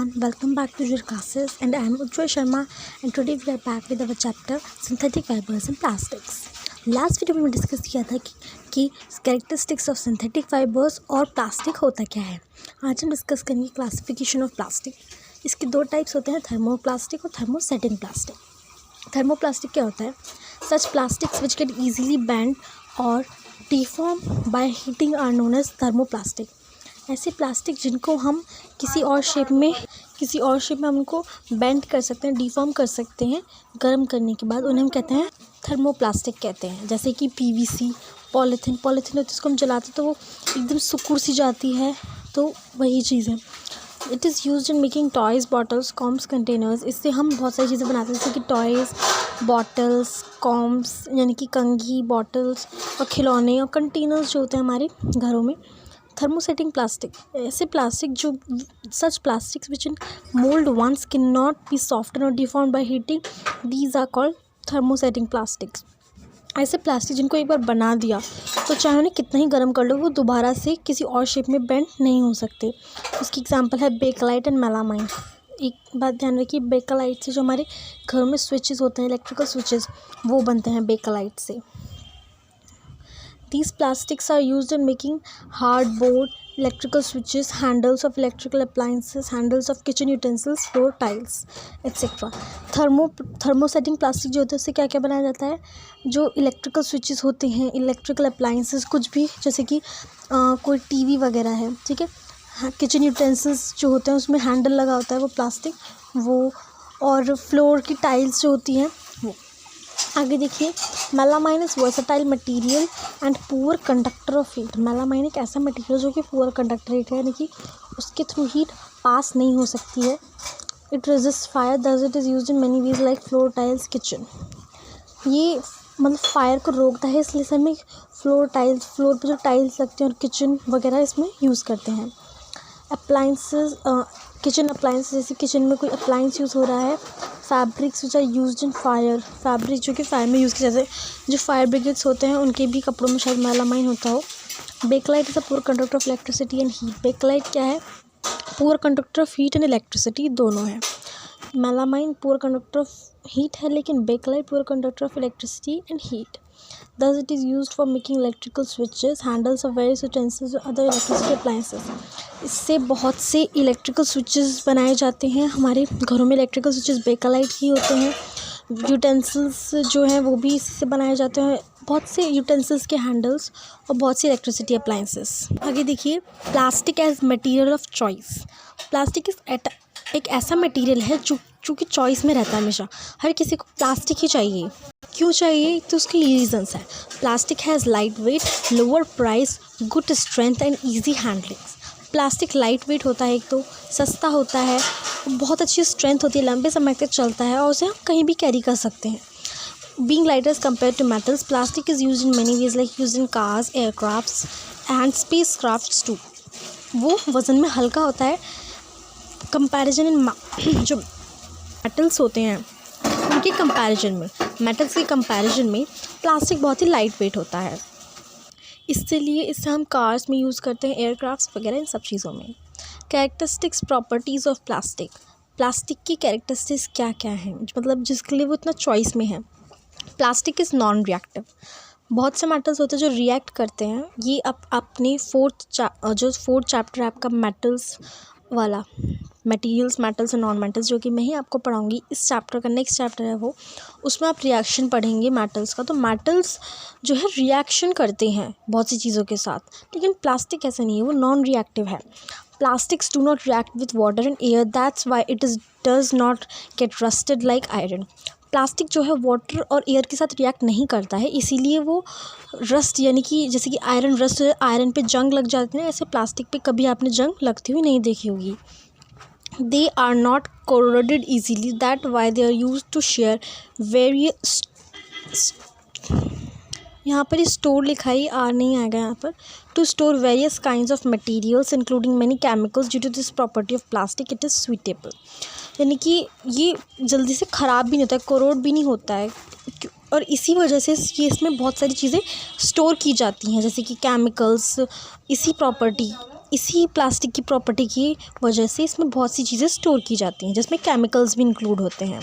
everyone, welcome back to your classes and I am Ujjwal Sharma and today we are back with our chapter Synthetic Fibers and Plastics. Last video में discuss किया था कि characteristics of synthetic fibres और plastic होता क्या है। आज हम डिस्कस करेंगे क्लासिफिकेशन ऑफ प्लास्टिक। इसके दो टाइप्स होते हैं, थर्मोप्लास्टिक और थर्मोसेटिंग प्लास्टिक। थर्मोप्लास्टिक क्या होता है? Such plastics which can easily bend और deform by heating are known as thermoplastic. ऐसे प्लास्टिक जिनको हम किसी और शेप में हम उनको बेंड कर सकते हैं, डिफॉर्म कर सकते हैं गर्म करने के बाद, उन्हें हम कहते हैं थर्मोप्लास्टिक कहते हैं। जैसे कि पीवीसी, पॉलीथीन होती है, इसको हम जलाते हैं तो वो एकदम सिकुड़ सी जाती है, तो वही चीज़ है। It is used in making toys, bottles, combs, containers. इससे हम बहुत सारी चीज़ें बनाते हैं जैसे कि टॉयज़, बॉटल्स, कॉम्स यानी कि कंघी, बॉटल्स और खिलौने और कंटेनर्स जो होते हैं हमारे घरों में। थर्मोसेटिंग प्लास्टिक, ऐसे प्लास्टिक जो such plastics which in mould once can not be soften और deform by heating, these are called thermosetting plastics. ऐसे प्लास्टिक जिनको एक बार बना दिया तो चाहे उन्हें कितना ही गर्म कर लो, वो दोबारा से किसी और शेप में बेंड नहीं हो सकते। उसकी एग्जांपल है बेकलाइट एंड मेलामाइन। एक बात ध्यान रखिए, बेकलाइट से जो हमारे घरों में स्विचेस होते हैं, इलेक्ट्रिकल स्विचेस, वो बनते हैं बेकलाइट से। These plastics are used in making hardboard, electrical switches, handles of electrical appliances, handles of kitchen utensils, floor tiles, etc. Thermosetting plastic जो होता है उससे क्या क्या बनाया जाता है? जो इलेक्ट्रिकल स्विचेस होते हैं, इलेक्ट्रिकल अप्लाइंसेस, कुछ भी जैसे कि कोई टीवी वगैरह है, ठीक है। हाँ, किचन यूटेंसिल्स जो होते हैं उसमें हैंडल लगा होता है वो प्लास्टिक, वो, और फ्लोर की टाइल्स जो होती हैं वो। आगे देखिए, melamine is versatile material and poor conductor of heat. Melamine एक ऐसा मटेरियल जो कि पुअर कंडक्टर है, यानी कि उसके थ्रू हीट पास नहीं हो सकती है। It resist fire, thus it is used in many ways like floor tiles, kitchen. ये मतलब फायर को रोकता है, इसलिए से हमें फ्लोर पर जो टाइल्स लगते हैं और किचन वगैरह इसमें यूज़ करते हैं। अप्लाइंसेस, किचन अप्लाइंसेस, जैसे किचन में कोई अप्लाइंस यूज़ हो रहा है। Fabrics which are used in fire, fabric जो कि फायर में यूज़ किए जाते हैं, जो फायर ब्रिगेड्स होते हैं उनके भी कपड़ों में शायद मेलामाइन होता हो। Bakelite is a poor conductor of electricity and heat. Bakelite क्या है? Poor conductor of heat and electricity, दोनों है। Melamine poor conductor of heat है, लेकिन Bakelite poor conductor of electricity and heat. Thus it is used for making electrical switches, handles of various utensils और other electricity appliances. इससे बहुत से electrical switches बनाए जाते हैं हमारे घरों में। इलेक्ट्रिकल स्विचेस बेकलाइट ही होते हैं। यूटेंसिल्स जो हैं वो भी इससे बनाए जाते हैं, बहुत से यूटेंसिल्स के हैंडल्स और बहुत सी इलेक्ट्रिसिटी अप्लाइंसेस। आगे देखिए, plastic as material of choice. Plastic एक ऐसा मटेरियल है जो कि चॉइस में रहता है हमेशा। हर किसी को प्लास्टिक ही चाहिए। क्यों चाहिए? तो उसके रीजंस हैं। Plastic has light weight, lower price, good strength and easy handling. Plastic light weight होता है, एक तो सस्ता होता है, बहुत अच्छी स्ट्रेंथ होती है, लंबे समय तक चलता है और उसे हम कहीं भी कैरी कर सकते हैं। Being lighter as compare to metals, plastic is use in many ways like use in cars, aircrafts and space crafts too. वो वज़न में हल्का होता है कंपैरिजन इन जो मेटल्स होते हैं उनके कंपैरिजन में, मेटल्स के कंपैरिजन में प्लास्टिक बहुत ही लाइट वेट होता है। इसे हम कार्स में यूज़ करते हैं, एयरक्राफ्ट्स वगैरह, इन सब चीज़ों में। Characteristics, properties of plastic. Plastic की कैरेक्टरिस्टिक्स क्या क्या हैं, मतलब जिसके लिए वो इतना चॉइस में है। Plastic is non reactive. बहुत से मेटल्स होते हैं जो रिएक्ट करते हैं। ये अपने फोर्थ चैप्टर है आपका मेटल्स वाला, मटेरियल्स, मेटल्स और नॉन मेटल्स, जो कि मैं ही आपको पढ़ाऊंगी। इस चैप्टर का नेक्स्ट चैप्टर है वो, उसमें आप रिएक्शन पढ़ेंगे मेटल्स का। तो मेटल्स जो है रिएक्शन करते हैं बहुत सी चीज़ों के साथ, लेकिन प्लास्टिक ऐसा नहीं है, वो नॉन रिएक्टिव है। Plastics do not react with water and air, that's why it does not get rusted like iron. Plastic जो है वाटर और एयर के साथ रिएक्ट नहीं करता है, इसीलिए वो रस्ट, यानी कि जैसे कि आयरन रस्ट, आयरन पे जंग लग जाते हैं, ऐसे प्लास्टिक पे कभी आपने जंग लगती हुई नहीं देखी होगी। They are not corroded easily, that why they are used to share various, यहाँ पर स्टोर लिखा है, आर नहीं आएगा यहाँ पर, to store various kinds of materials including many chemicals. Due to this property of plastic it is suitable, यानी कि ये जल्दी से ख़राब भी नहीं होता है, कोरोड भी नहीं होता है, और इसी वजह से ये इसमें बहुत सारी चीज़ें स्टोर की जाती हैं, जैसे कि केमिकल्स। इसी प्रॉपर्टी इसी प्लास्टिक की प्रॉपर्टी की वजह से इसमें बहुत सी चीज़ें स्टोर की जाती हैं जिसमें केमिकल्स भी इंक्लूड होते हैं।